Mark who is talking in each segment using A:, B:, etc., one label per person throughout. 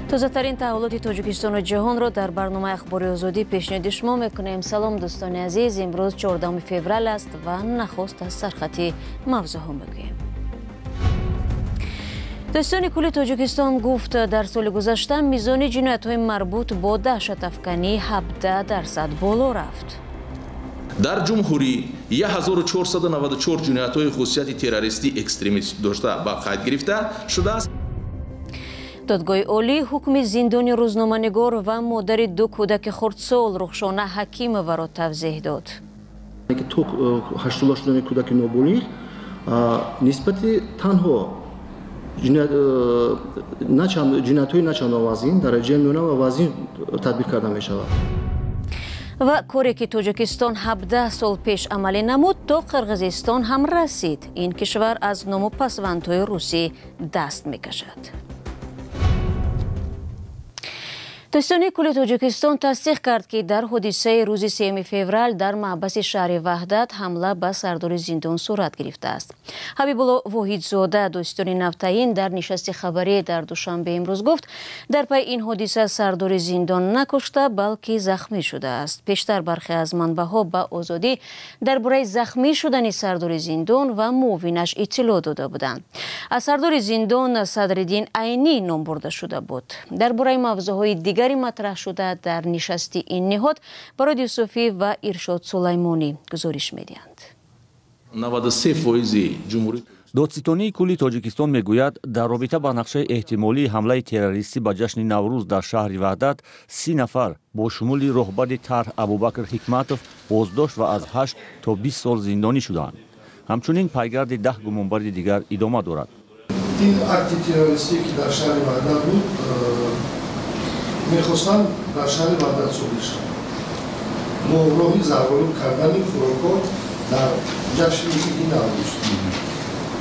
A: تازه‌ترین تحولات تاجیکستان و جهان را در برنامه اخباری آزادی پیشنهاد شما میکنیم. سلام دوستان عزیز، امروز 14 فوریه است و نخست از سرخط موضوع ها میگوییم. داستان کل تاجیکستان گفت در سال گذشته میزان جنایت‌های مربوط با دهشت افکنی 17% بالا رفت.
B: در جمهوری 1494 جنایت‌های خصوصیت تروریستی اکستریمیست داشته با قید گرفته شده است.
A: دادگاه عالی حکم زندانی روزنامه‌نگار و مادر دو کودک خردسال رخشانه حکیمова را توضیح داد.
C: تو 18 شدن کودک نابالغ نسبت تنها جنایت‌های نچند وزین درجه میانه و وزین تطبیق کرده می شود.
A: و کاری که تاجیکستان 17 سال پیش عملی نمود تا قرقیزستان هم رسید. این کشور از نام پسوندهای روسی دست میکشد. داستان کل تاجیکستان تصدیق کرد که در حادثه روز 3 فوریه در محبس شهر وحدت حمله به سردار زندان صورت گرفته است. حبیبالله واحدزاده داستان نفتعین در نشست خبری در دوشنبه امروز گفت در پی این حادثه سردار زندان نکشته بلکه زخمی شده است. پیشتر برخی از منبع‌ها به آزادی درباره زخمی شدن سردار زندان و معاونش اطلاع داده بودند. از سردار زندان صدرالدین عینی نام برده شده بود. درباره موضوعهای دیگری مطرح شده در نشست این نهاد برای یوسفی و ارشاد سلیمانی گزارش می‌دهند.
B: 93% جمهوری
D: دادستانی کلی تاجیکستان میگوید در رابطه با نقشه احتمالی حمله تروریستی به جشن نوروز در شهر وحدت 30 نفر با شمول رهبر طرح ابوبکر حکمتوف بازداشت و از 8 تا 20 سال زندانی شدند. همچنین پیگرد 10 گمانبر دیگر ادامه دارد.
E: این اکت تروریستی که در شهر وحدت بود میخواستن در شهر وحدت صادر شد. راهی زوارو کردن فروکات در جشن نوروز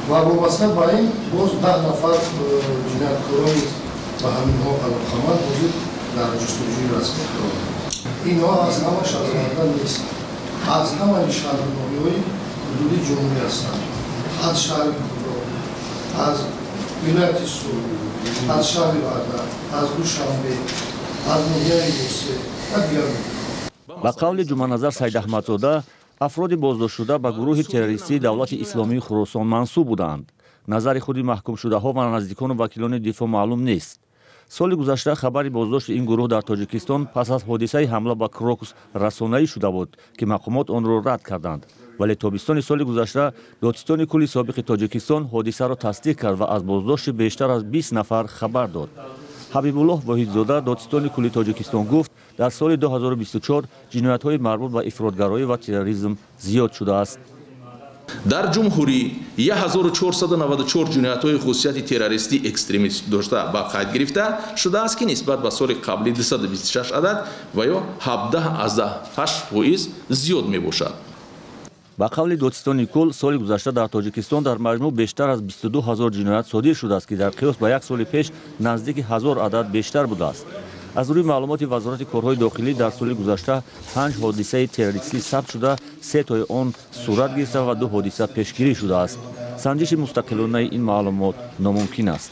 E: و وابسته با این باز 10 نفر جنایتکاران و همین ها قلبخمد وجود در جستجوی رسمی قرار دارند. اینها از همش از وحدت نیست، از همه شهرنامه‌های حدود جمهوری هستند. از شهر کردان، از ولایت سور، از شهر وحدت، از دوشنبه، از ناحیه روسیه و دیگر.
D: با قول جمعه‌نظر سید احمدزاده افراد بازداشت شده به گروه تروریستی دولت اسلامی خراسان منسوب بودند. نظر خود محکوم شده ها و نزدیکان و وکیلان دفاع معلوم نیست. سال گذشته خبری بازداشت این گروه در تاجیکستان پس از حادثه حمله به کروکس رسانه‌ای شده بود که مقامات آن را رد کردند. ولی تابستان سال گذشته دادستان کلی سابق تاجیکستان حادثه را تصدیق کرد و از بازداشت بیشتر از 20 نفر خبر داد. حبیبالله واحدزاده دادستان کلی تاجیکستان گفت در سال 2024 جنایت‌های مربوط به افراطگرایی و تروریسم زیاد شده است.
B: در جمهوری 1494 جنایت‌های خصوصیت تروریستی اکستریمیست داشته با قید گرفته شده است که نسبت به سال قبلی 226 عدد و یا 17.8% زیاد میباشد.
D: با قول دادستان کل سال گذشته در تاجیکستان در مجموع بیشتر از 22,000 جنایت صادر شده است که در قیاس با یک سال پیش نزدیک 1000 عدد بیشتر بوده است. از روی معلومات وزارت کارهای داخلی در سال گذشته 5 حادثه تروریستی ثبت شده، 3 تای آن صورت گرفته و 2 حادثه پیشگیری شده است. سنجش مستقلانه این معلومات ناممکن است.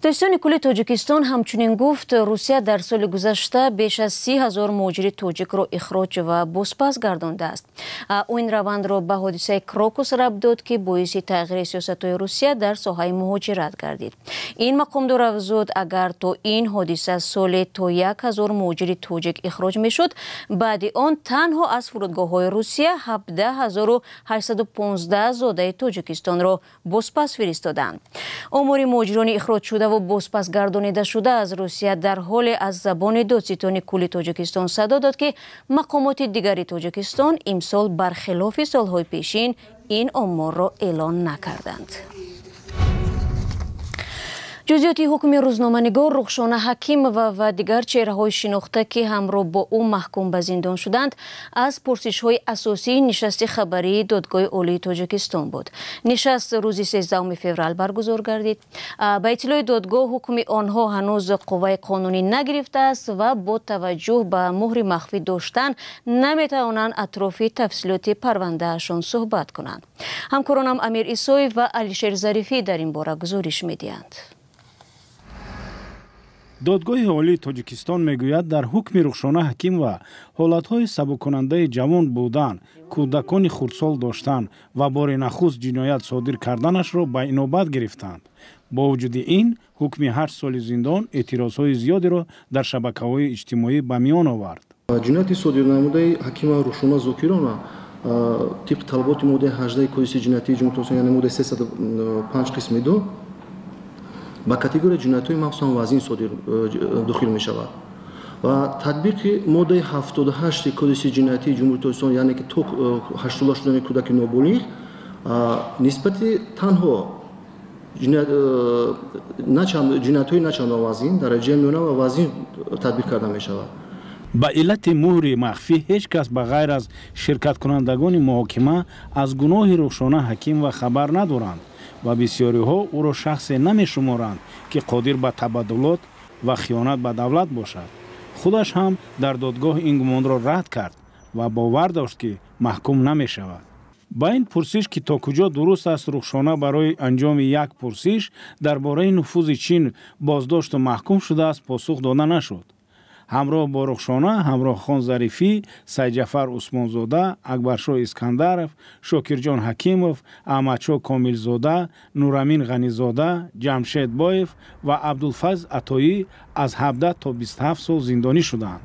A: داستان کل تاجیکستان همچنین گفت روسیه در سال گذشته بیش از 30,000 مهاجر تاجیک را اخراج و بازپس گردانده است. او این روند را به حادثه کروکوس ربط داد که باعث تغییر سیاست‌های روسیه در ساحه مهاجرت گردید. این مقامدار افزود اگر تا این حادثه سال تا 1,000 مهاجر تاجیک اخراج میشد، بعد آن تنها از فرودگاه‌های روسیه 17,815 زاده تاجیکستان را بازپس فرستادند. آمار مهاجران اخراج شده و بازپس گردانیده شده از روسیه در حال از زبان دادستان کل تاجیکستان صدا داد که مقامات دیگری تاجیکستان امسال برخلاف سالهای پیشین این آمار را اعلان نکردند. ҷузъиёти ҳукми рӯзноманигор Рухшона Ҳакимова ва дигар чеҳраҳои шинохта ки ҳамроҳ бо ӯ маҳкум ба зиндон шуданд аз пурсишҳои асосии нишасти хабарии додгоҳи олии Тоҷикистон буд. Нишаст рӯзи 13 феврал баргузор гардид. Ба иттилои додгоҳ ҳукми онҳо ҳанӯз қувваи қонунӣ нагирифтааст ва бо таваҷҷӯҳ ба муҳри махфӣ доштан наметавонанд атрофи тафсилоти парвандаашон суҳбат кунанд. ҳамкоронам Амир Исоев ва Алишер Зарифӣ дар ин бора гузориш медиҳанд.
F: додгоҳи олии Тоҷикистон мегӯяд дар ҳукми Рухшона Ҳакимова ҳолатҳои сабуккунандаи ҷавон будан, кӯдакони хурдсол доштан ва бори нахуст ҷиноят содир карданашро ба инобат гирифтанд. бо вуҷуди ин ҳукми 8 соли зиндон эътирозҳои зиёдеро дар шабакаҳои иҷтимоӣ ба миён овард.
C: ҷинояти содирнамудаи Ҳакимова Рухшона Зокирона тибқи талаботи моддаи 18 кодекси ҷиноятии ҷумҳурии Тобистон, яъне моддаи 305 қисми 2 ба категорияи ҷиноятҳои махсусан вазин содир дохил мешавад ва татбиқи моддаи 78 кодекси ҷиноятии ҷумҳурии Тобистон, яъне ки то 8 сола шудани кӯдаки ноболиғ нисбати танҳо ҷиноятҳои начандон вазин, дараҷаи миёна ва вазин татбиқ карда мешавад.
F: ба иллати муҳри махфӣ ҳеҷ кас ба ғайр аз ширкаткунандагони муҳокима аз гуноҳи Рухшона Ҳакимова хабар надоранд ва бисёриҳо ӯро шахсе намешуморанд ки қодир ба табаддулот ва хиёнат ба давлат бошад. худаш ҳам дар додгоҳ ин гумонро рад кард ва бовар дошт ки маҳкум намешавад. ба ин пурсиш ки то куҷо дуруст аст Рухшона барои анҷоми як пурсиш дар бораи нуфузи Чин боздошту маҳкум шудааст, посух дода нашуд. ҳамроҳ бо Рухшона Ҳамроҳхон Зарифӣ, Сайҷафар Усмонзода, Акбаршоҳ Искандаров, Шокирҷон Ҳакимов, Аҳмадшоҳ Комилзода, Нурамин Ғанизода, Ҷамшед Боев ва Абдулфайз Атоӣ аз 17 то 27 сол зиндонӣ шуданд.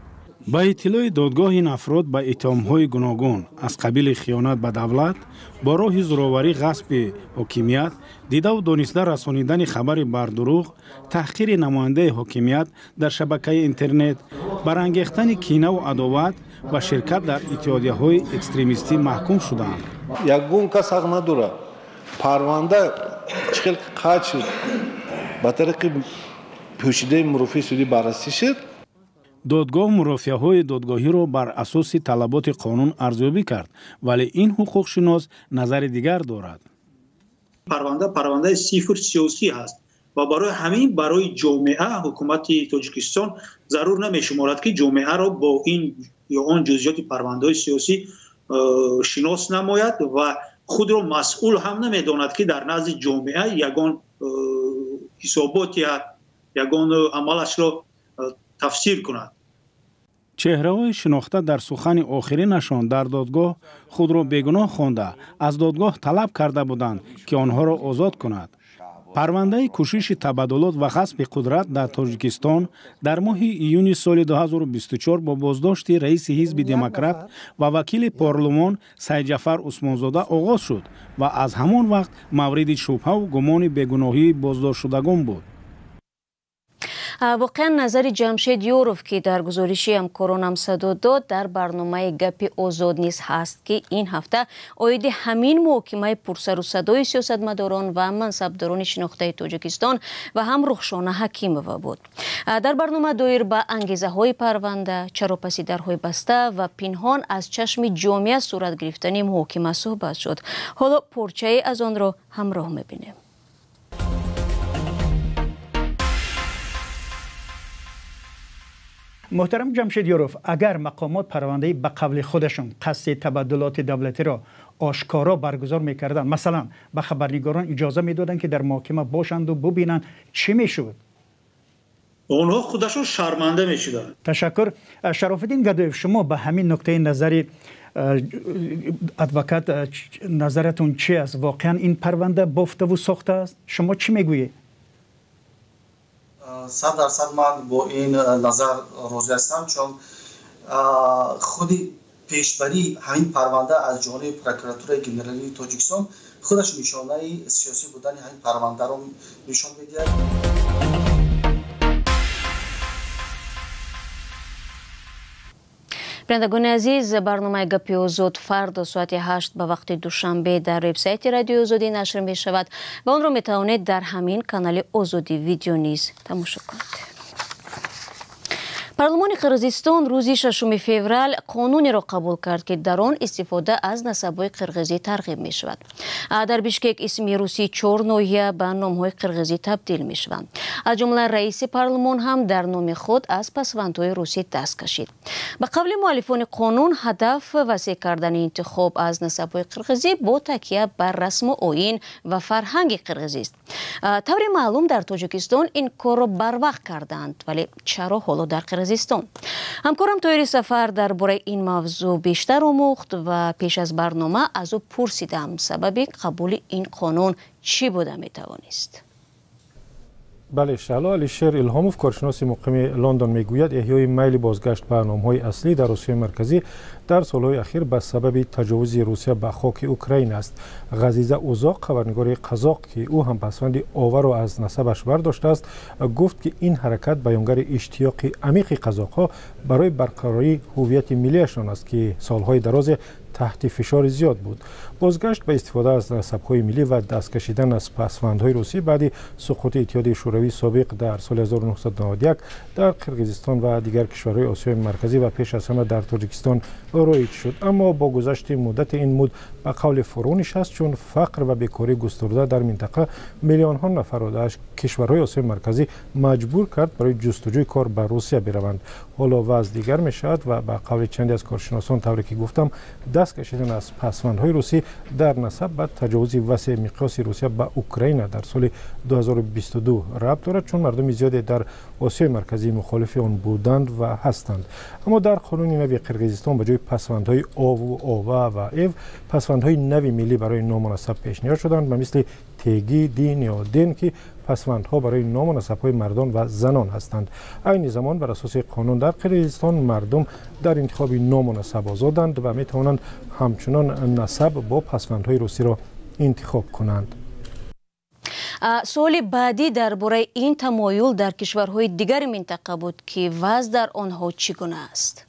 F: ба иттилои додгоҳ ин афрод ба иттиҳомҳои гуногун аз қабили хиёнат ба давлат, бо роҳи зӯроварӣ ғасби ҳокимият, дидаву дониста расонидани хабари бардурӯғ, таҳқири намояндаи ҳокимият дар шабакаи интернет, барангехтани кинаву адоват ва ширкат дар иттиҳодияҳои экстремистӣ маҳкум шуданд.
G: ягон кас ҳақ надорад парванда чӣ хел қатъ шуд ба тариқи пӯшидаи мурофиаи судӣ баррасӣ шуд.
F: додгоҳ мурофиаҳои додгоҳиро бар асоси талаботи қонун арзёбӣ кард, вале ин ҳуқуқшинос назари дигар дорад.
H: парвандаи сифр сиёсӣ аст ва барои ҳамин барои ҷомеа ҳукумати Тоҷикистон зарур намешуморад ки ҷомеаро бо ин ё он ҷузъиёти парвандаҳои сиёсӣ шинос намояд ва худро масъул ҳам намедонад ки дар назди ҷомеа ягон ҳисоботи ягон амалашро тафсир кунад.
F: чеҳраҳои шинохта дар сухани охиринашон дар додгоҳ худро бегуноҳ хонда аз додгоҳ талаб карда буданд ки онҳоро озод кунад. парвандаи кӯшиши табаддулот ва ғасби қудрат дар Тоҷикистон дар моҳи июни соли 2024 бо боздошти раиси ҳизби демократ ва вакили парлумон Сайҷафар Усмонзода оғоз шуд ва аз ҳамон вақт мавриди шубҳаву гумони бегуноҳии боздоштшудагон буд.
A: воқеан назари Ҷамшед Ёров ки дар гузориши ҳамкоронам садо дод дар барномаи гапи озод низ ҳаст ки ин ҳафта оиди ҳамин муҳокимаи пурсару садои сиёсатмадорон ва мансабдорони шинохтаи Тоҷикистон ва ҳам Рухшона Ҳакимова буд. дар барнома доир ба ангезаҳои парванда, чаропаси дарҳои баста ва пинҳон аз чашми ҷомеа сурат гирифтани муҳокима суҳбат шуд. ҳоло порчае аз онро ҳамроҳ мебинем.
I: محترم جمشید یوروف، اگر مقامات پرونده به قبل خودشون قصد تبادلات دولتی را آشکارا برگزار میکردن، مثلا به خبرنگاران اجازه میدادن که در محاکمه باشند و ببینن، چی میشد؟
H: اونها خودشون شرمنده میشدن.
I: تشکر. شرافالدین گدایف، شما به همین نکته نظری ادوکات نظرتون چی است؟ واقعا این پرونده بافته و ساخته است؟ شما چی میگویید؟
J: 100% من با این نظر راضی هستم، چون خودی پیشبری همین پرونده از جانب پروکراتور گنرالی تاجیکستان خودش نشانه سیاسی بودن همین پرونده رو نشان میده.
A: بینندگان عزیز، برنامه گپی آزاد فردا ساعت 8 به وقت دوشنبه در وبسایت رادیو آزادی نشر می شود و آن را می توانید در همین کانال آزادی ویدیو نیز تماشا کنید. پارلمان قرغیزستان روز 6 فوریه قانونی را قبول کرد که در آن استفاده از نسب‌های قرغیزی ترغیب می شود. در بیشکک اسم روسی 4 ناحیه به نام‌های قرغیزی تبدیل می شوند. از جمله رئیس پارلمان هم در نام خود از پسوندهای روسی دست کشید. به قول مؤلفان قانون، هدف وسیع کردن انتخاب از نسب‌های قرغیزی با تکیه بر رسم و آیین و فرهنگ قرغیزی است. طور معلوم در تاجیکستان این کار را بر وقت کردند، ولی چرا حالا در قرغیزستان؟ همکارم طاهر سفر درباره این موضوع بیشتر آموخت و پیش از برنامه از او پرسیدم سبب قبول این قانون چی بوده میتوانست؟
K: بله، شعلا علیشیر الهاموف، کارشناس مقیم لندن، میگوید احیای میل بازگشت به نام‌های اصلی در روسیه مرکزی در سالهای اخیر به سبب تجاوز روسیه به خاک اوکراین است. غزیزه اوزاق، خبرنگار قزاق که او هم پسوند آور را از نسبش برداشته است، گفت که این حرکت بیانگر اشتیاق عمیق قزاق‌ها برای برقراری هویت ملیشان است که سالهای دراز تحت فشار زیاد بود. بازگشت به استفاده از نسب‌های ملی و دست کشیدن از پسوندهای روسی بعد سقوط اتحادیه شوروی سابق در سال 1991 در قرغیزستان و دیگر کشورهای آسیای مرکزی و پیش از همه در تاجیکستان رایج شد. اما با گذشت مدت این مد به قول فرو نشست، چون فقر و بیکاری گسترده در منطقه میلیون ها نفر را در کشورهای آسیای مرکزی مجبور کرد برای جستجوی کار به روسیه بروند. حالا وضع دیگر می شود و به قول چندی از کارشناسان، طوری که گفتم، دست کشیدن از پسوندهای روسی در نسب به تجاوز وسیع مقیاس روسیه به اوکراین در سال 2022 ربط دارد، چون مردم زیادی در آسیای مرکزی مخالف آن بودند و هستند. اما در قانون نوی قرغیزستان به جای پسوندهای آو و آوا و ایو، پسوندهای نوی ملی برای نامناسب پیشنهاد شدند، مثل تیگی، دین یا دین که پسوندها برای نامناسب‌های مردان و زنان هستند. این زمان بر اساس قانون در قرغیزستان مردم در انتخاب نامناسب آزادند و می توانند همچنان نسب با پسوندهای روسی را انتخاب کنند.
A: سوال بعدی درباره این تمایل در کشورهای دیگر منطقه بود که وضع در آنها چگونه است؟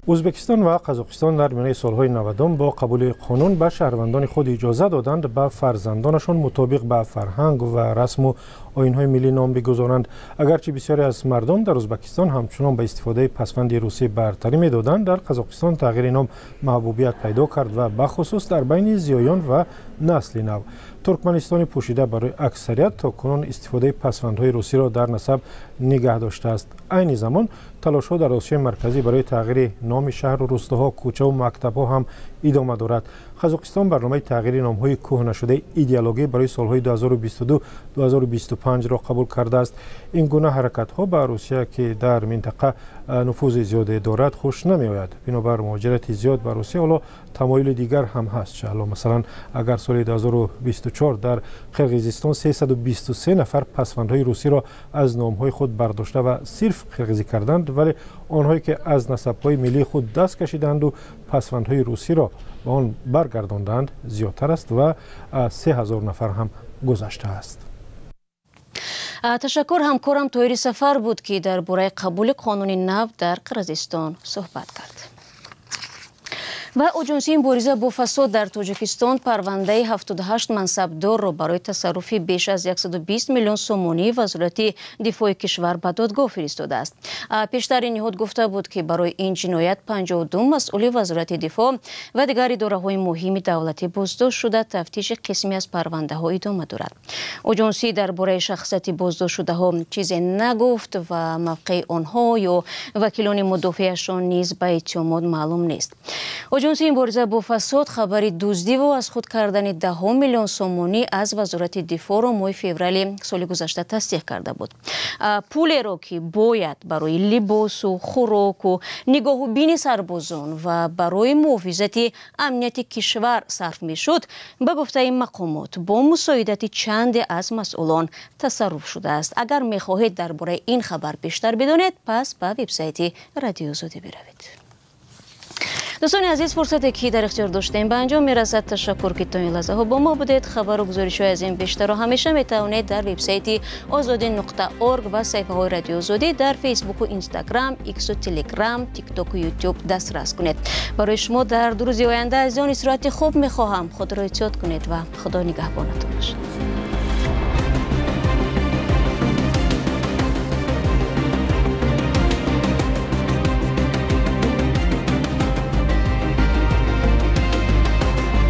K: ازبکستان و قزاقستان در میانه سالهای 90 با قبول قانون به شهروندان خود اجازه دادند به فرزندانشان مطابق به فرهنگ و رسم و آیین‌های ملی نام بگذارند. اگرچه بسیاری از مردم در ازبکستان همچنان به استفاده پسوند روسی برتری می‌دادند، در قزاقستان تغییر نام محبوبیت پیدا کرد و بخصوص در بین زیایان و نسل نو. ترکمنستان پوشیده برای اکثریت تاکنون استفاده پسوندهای روسی را در نسب نگه داشته است. عین زمان تلاش‌ها در آسیای مرکزی برای تغییر نام شهر و روستاها، کوچه و مکتب‌ها هم ادامه دارد. قزاقستان برنامه تغییر نام‌های کهنه شده ایدئولوژی برای سال‌های 2022-2025 را قبول کرده است. این گونه حرکت‌ها به روسیه که در منطقه نفوذ زیادی دارد خوش نمی‌آید. بنابر مهاجرت زیاد به روسیه حالا تمایل دیگر هم هست. مثلا اگر سال 2024 در قرغیزستان 323 نفر پسوندهای روسی را از نام‌های خود برداشته و صرف قرغیزی کردند، ولی آنهایی که از نسب‌های ملی خود دست کشیدند و پسوندهای روسی را به آن برگرداندند زیادتر است و 3000 نفر هم گذشته است.
A: تشکر. همکارم طاهر سفر بود که درباره قبول قانون نو در قرغیزستان صحبت کرد. و اجنسی مبارزه با فساد در تاجیکستان پرونده 78 منصبدار را برای تصرف بیش از 120 میلیون سومانی وزارت دفاع کشور به دادگاه فرستاده است. پیشتر این نهاد گفته بود که برای این جنایت 52 مسئول وزارت دفاع و دیگر اداره‌های مهم دولتی بازداشت شده. تفتیش قسمی از پرونده ها ادامه دارد. اجنسی درباره شخصیت بازداشت شده ها چیزی نگفت و موقع آنها یا وکیلان مدافعشان نیز به اعتماد معلوم نیست. اجنسی مبارزه با فساد خبری دزدی و از خود کردن 10 میلیون سومانی از وزارت دفاع را ماه فوریه سال گذشته تصدیق کرده بود. پولی را که باید برای لباس و خوراک و نگاه و بین سربازان و برای محافظت امنیت کشور صرف می شد، به گفته این مقامات با مساعدت چند از مسئولان تصرف شده است. اگر می خواهید درباره این خبر بیشتر بدانید، پس به وبسایت رادیو آزادی بروید. دوستان عزیز، فرصتی که در اختیار داشتیم به انجام میرسد. تشکر که تا این لحظه ها با ما بودید. خبر و گزارش های از این بیشتر را همیشه میتوانید در وبسایت azadi.org و صفحه های رادیو آزادی در فیسبوک و اینستاگرام، ایکس و تلگرام، تیک تاک و یوتیوب دسترس کنید. برای شما در 2 روز آینده از آن استراحت خوب میخواهم. خود را احتیاط کنید و خدا نگهبانتان باشد.